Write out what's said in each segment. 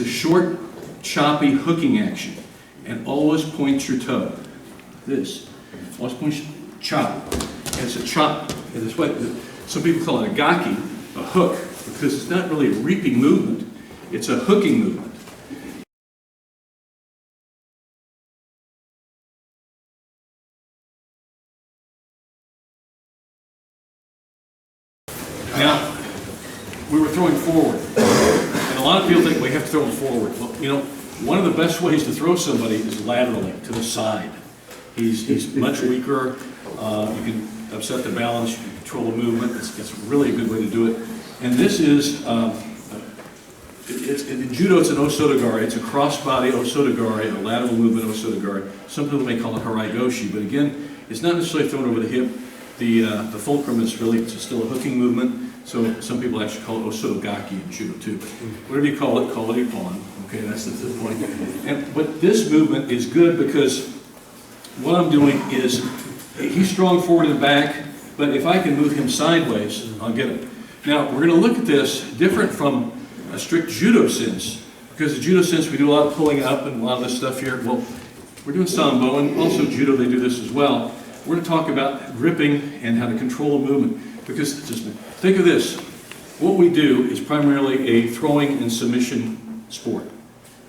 a short, choppy hooking action, and always point your toe. This. Always point, chop. And it's a chop. And this way, some people call it a gake, a hook, because it's not really a reaping movement, it's a hooking movement. Now, we were throwing forward, and a lot of people think we have to throw them forward. Well, you know, one of the best ways to throw somebody is laterally, to the side. He's much weaker, you can upset the balance, you can control the movement, it's really a good way to do it. And this is, in Judo it's an O Soto Gari, it's a cross-body O Soto Gari, a lateral movement O Soto Gari. Some people may call it Haraigoshi, but again, it's not necessarily thrown over the hip. The fulcrum is really, it's still a hooking movement, so some people actually call it O Soto Gake in Judo too. But whatever you call it upon. Okay, that's the point. But this movement is good because what I'm doing is, he's strong forward and back, but if I can move him sideways, I'll get him. Now, we're going to look at this different from a strict Judo sense, because the Judo sense we do a lot of pulling up and a lot of this stuff here. Well, we're doing Sambo, and also Judo, they do this as well. We're going to talk about gripping and how to control a movement, because just think of this. What we do is primarily a throwing and submission sport.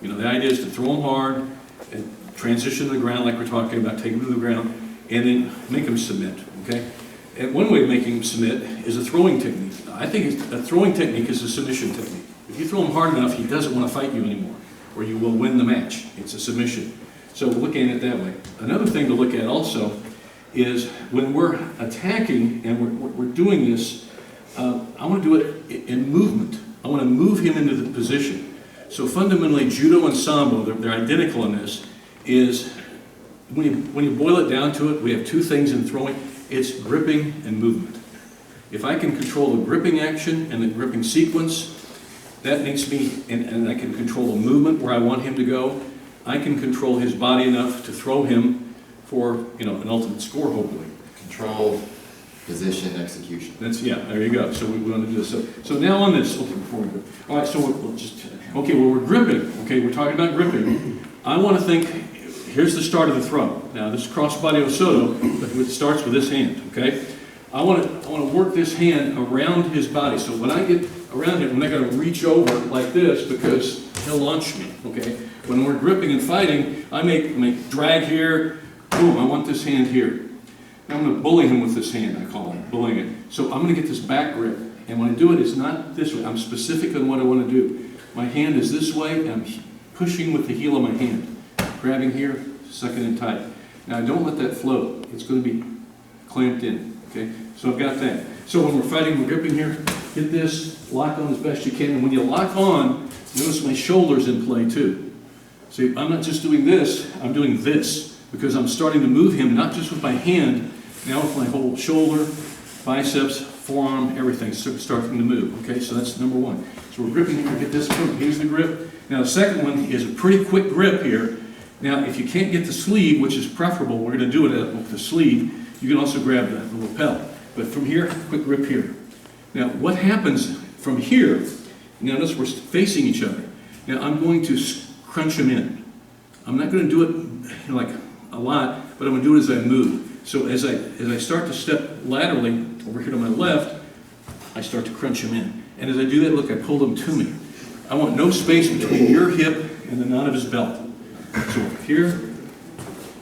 You know, the idea is to throw them hard and transition to the ground like we're talking about, take them to the ground, and then make them submit, okay? And one way of making them submit is a throwing technique. I think a throwing technique is a submission technique. If you throw him hard enough, he doesn't want to fight you anymore, or you will win the match. It's a submission. So looking at it that way. Another thing to look at also is when we're attacking and we're doing this, I want to do it in movement. I want to move him into the position. So fundamentally, Judo and Sambo, they're identical in this, is when you boil it down to it, we have two things in throwing. It's gripping and movement. If I can control the gripping action and the gripping sequence, that makes me, and I can control the movement where I want him to go, I can control his body enough to throw him for, you know, an ultimate score, hopefully. Control, position, execution. That's, yeah, there you go. So we want to do this. So now on this, okay, before we go. All right, so we'll just, okay, well, we're gripping. Okay, we're talking about gripping. I want to think, here's the start of the throw. Now, this is cross-body O Soto, but it starts with this hand, okay? I want to work this hand around his body. So when I get around him, I'm not going to reach over like this because he'll launch me, okay? When we're gripping and fighting, I may drag here, boom, I want this hand here. Now I'm going to bully him with this hand, I call it, bullying it. So I'm going to get this back grip. And when I do it, it's not this way. I'm specific on what I want to do. My hand is this way, and I'm pushing with the heel of my hand. Grabbing here, sucking in tight. Now don't let that float. It's going to be clamped in, okay? So I've got that. So when we're fighting, we're gripping here, hit this, lock on as best you can. And when you lock on, notice my shoulder's in play too. See, I'm not just doing this, I'm doing this. Because I'm starting to move him, not just with my hand, now with my whole shoulder, biceps, forearm, everything starting to move. Okay, so that's number one. So we're gripping here, get this, here's the grip. Now the second one is a pretty quick grip here. Now if you can't get the sleeve, which is preferable, we're going to do it with the sleeve, you can also grab the lapel. But from here, quick grip here. Now what happens from here, now notice we're facing each other. Now I'm going to crunch him in. I'm not going to do it like a lot, but I'm going to do it as I move. So as I start to step laterally over here to my left, I start to crunch him in. And as I do that, look, I pull him to me. I want no space between your hip and the knot of his belt. So over here,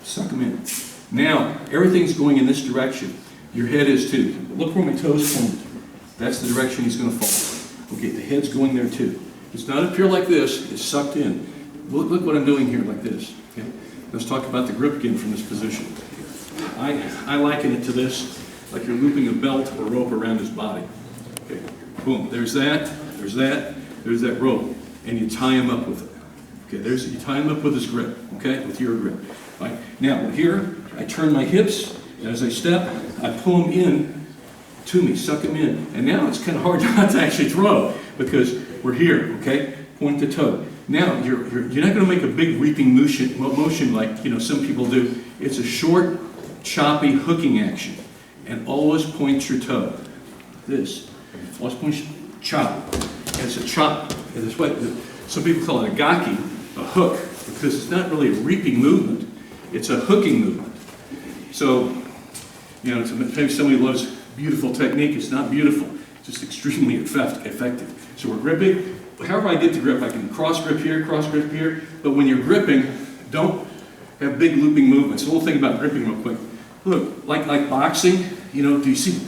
suck him in. Now, everything's going in this direction. Your head is too. Look where my toes point. That's the direction he's going to fall. Okay, the head's going there too. It's not up here like this, it's sucked in. Look what I'm doing here like this. Okay? Let's talk about the grip again from this position. I liken it to this, like you're looping a belt or rope around his body. Okay, boom, there's that rope, and you tie him up with it. Okay, you tie him up with his grip, okay, with your grip. Right? Now, here, I turn my hips, and as I step, I pull him in to me, suck him in. And now it's kind of hard not to actually throw, because we're here, okay, point to toe. Now, you're not going to make a big reaping motion like, you know, some people do. It's a short, choppy hooking action. And always point your toe. This. Always point, chop. And it's a chop. And that's why some people call it a gake, a hook, because it's not really a reaping movement, it's a hooking movement. So, you know, maybe somebody loves beautiful technique, it's not beautiful, it's just extremely effective. So we're gripping, however I get to grip, I can cross grip here, but when you're gripping, don't have big looping movements. A little thing about gripping real quick. Look, like boxing, you know, do you see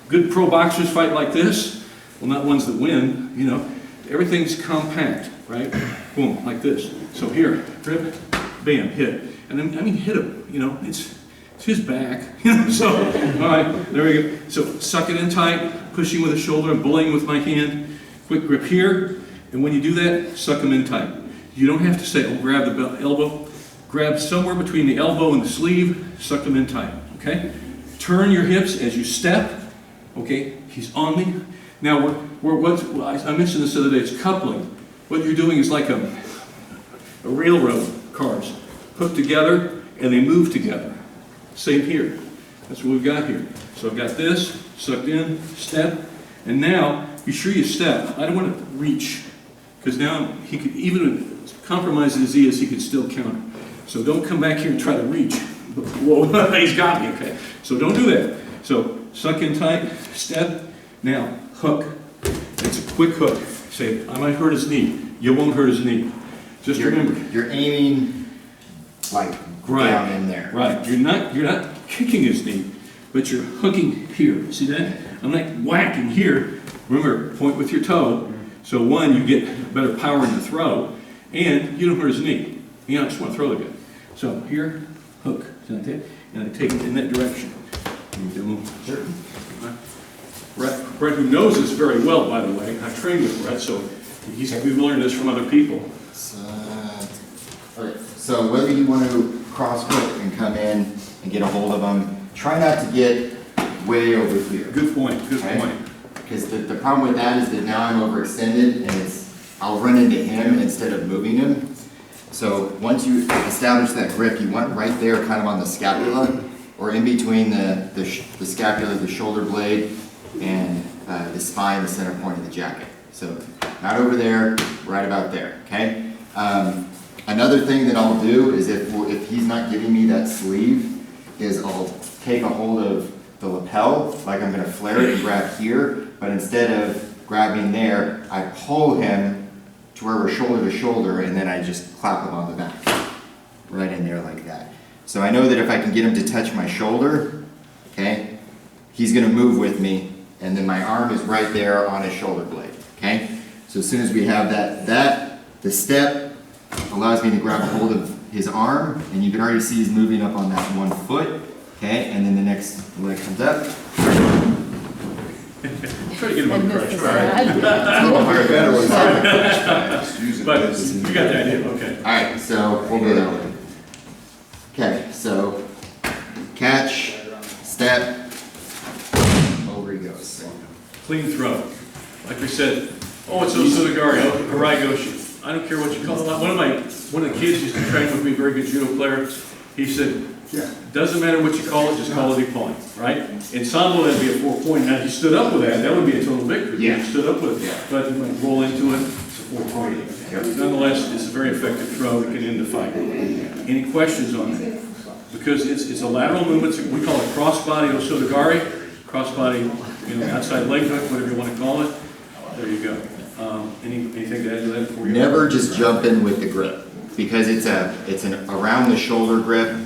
good pro boxers fight like this? Well, not ones that win, you know. Everything's compact, right? Boom, like this. So here, grip, bam, hit. And then, I mean, hit him, you know, it's his back, you know, so, all right, there we go. So suck it in tight, pushing with the shoulder, and bullying with my hand. Quick grip here, and when you do that, suck them in tight. You don't have to say, oh, grab the elbow. Grab somewhere between the elbow and the sleeve, suck them in tight, okay? Turn your hips as you step, okay? He's on me. Now, I mentioned this the other day, it's coupling. What you're doing is like a railroad cars, hooked together, and they move together. Same here. That's what we've got here. So I've got this, sucked in, step, and now, be sure you step. I don't want to reach, because now he could, even compromised as he is, he could still counter. So don't come back here and try to reach. Whoa, he's got me, okay. So don't do that. So suck in tight, step, now hook. It's a quick hook. Say, I might hurt his knee. You won't hurt his knee. Just remember. You're aiming like down in there. Right. You're not kicking his knee, but you're hooking here. See that? I'm not whacking here. Remember, point with your toe. So one, you get better power in the throw, and you don't hurt his knee. You don't just want to throw the guy. So here, hook. And I take it in that direction. Sure. Brett, who knows this very well, by the way, I've trained with Brett, so we've learned this from other people. Okay. So whether you want to cross grip and come in and get a hold of them, try not to get way over here. Good point, good point. Because the problem with that is that now I'm overextended and I'll run into him instead of moving him. So once you establish that grip, you want right there kind of on the scapula or in between the scapula, the shoulder blade, and the spine, the center point of the jacket. So not over there, right about there, okay? Another thing that I'll do is if he's not giving me that sleeve, is I'll take a hold of the lapel, like I'm gonna flare it and grab here, but instead of grabbing there, I pull him to where we're shoulder to shoulder, and then I just clap him on the back, right in there like that. So I know that if I can get him to touch my shoulder, okay, he's gonna move with me, and then my arm is right there on his shoulder blade, okay? So as soon as we have the step allows me to grab a hold of his arm, and you can already see he's moving up on that one foot, okay? And then the next leg comes up. Try to get him on the crutch, but you got the idea, okay. All right, so we'll go that way. Okay, so catch, step, over he goes. Clean throw. Like we said, oh, it's O Soto Gari, Harai Goshi. I don't care what you call it. One of the kids used to train with me, very good judo player. He said, doesn't matter what you call it, just call it a point, right? In Sambo, that'd be a 4-point. Now, if you stood up with that would be a total victory. Yeah. You stood up with it. But when you roll into it, it's a 4-point. Nonetheless, it's a very effective throw that can end the fight. Any questions on that? Because it's a lateral movement. We call it crossbody O Soto Gari, crossbody, outside leg hook, whatever you want to call it. There you go. Anything to add to that before you? Never just jump in with the grip, because it's an around the shoulder grip.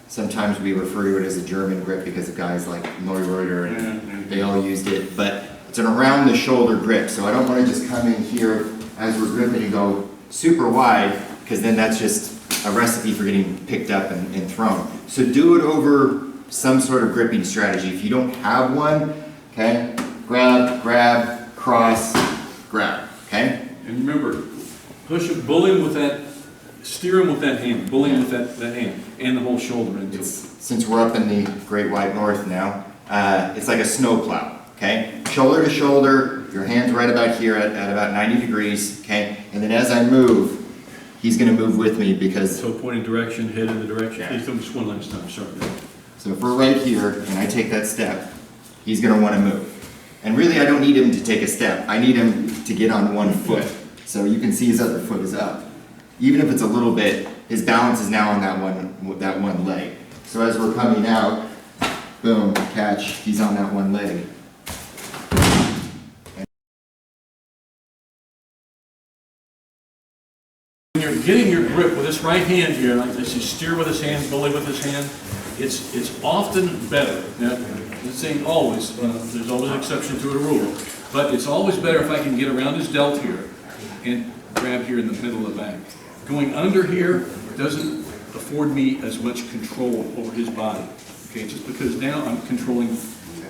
Sometimes we refer to it as a German grip because of guys like Neureuter and they all used it, but it's an around the shoulder grip. So I don't want to just come in here as we're gripping and go super wide, because then that's just a recipe for getting picked up and thrown. So do it over some sort of gripping strategy. If you don't have one, okay, grab, cross, grab, okay? And remember, push it, bully him with that, steer him with that hand, bully him with that hand, and the whole shoulder into it. Since we're up in the Great White North now, it's like a snowplow, okay? Shoulder to shoulder, your hand's right about here at about 90 degrees, okay? And then as I move, he's gonna move with me because... So pointing direction, head in the direction. Yeah. Please do this one last time, sorry. So if we're right here and I take that step, he's gonna wanna move. And really I don't need him to take a step, I need him to get on one foot. So you can see his other foot is up. Even if it's a little bit, his balance is now on that one leg. So as we're coming out, boom, catch, he's on that one leg. When you're getting your grip with this right hand here, like this, you steer with his hand, bully with his hand, it's often better. Now, this ain't always, there's always an exception to a rule, but it's always better if I can get around his delt here and grab here in the middle of the back. Going under here doesn't afford me as much control over his body, okay, just because now I'm controlling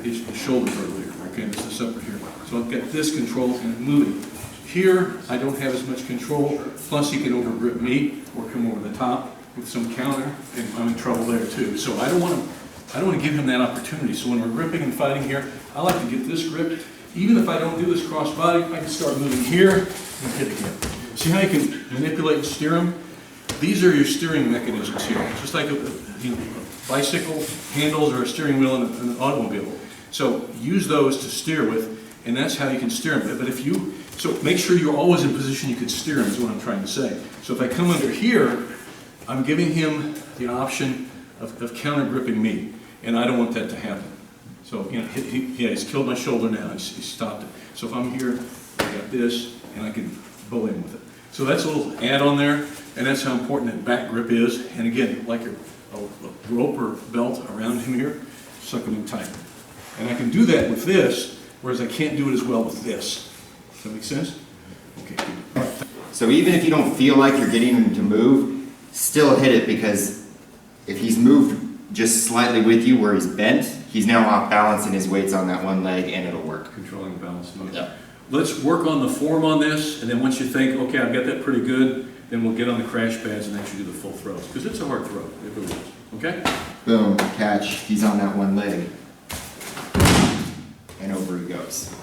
his shoulder earlier, okay, this is separate here. So I've got this control and moving. Here, I don't have as much control, plus he can overgrip me or come over the top with some counter, and I'm in trouble there too. So I don't want to give him that opportunity. So when we're gripping and fighting here, I like to get this grip. Even if I don't do this cross body, I can start moving here and hit again. See how you can manipulate and steer him? These are your steering mechanisms here, just like a bicycle handles or a steering wheel in an automobile. So use those to steer with, and that's how you can steer him. But if you, so make sure you're always in position you can steer him is what I'm trying to say. So if I come under here, I'm giving him the option of counter gripping me, and I don't want that to happen. So, you know, he's killed my shoulder now, he stopped it. So if I'm here, I got this, and I can bully him with it. So that's a little add-on there, and that's how important that back grip is. And again, like a rope or belt around him here, suck him in tight. And I can do that with this, whereas I can't do it as well with this. Does that make sense? Okay, good. So even if you don't feel like you're getting him to move, still hit it, because if he's moved just slightly with you where he's bent, he's now off balance and his weight's on that one leg and it'll work. Controlling balance. Yeah. Let's work on the form on this, and then once you think, okay, I've got that pretty good, then we'll get on the crash pads and actually do the full throws, because it's a hard throw. It really is. Okay? Boom, catch, he's on that one leg. And over he goes.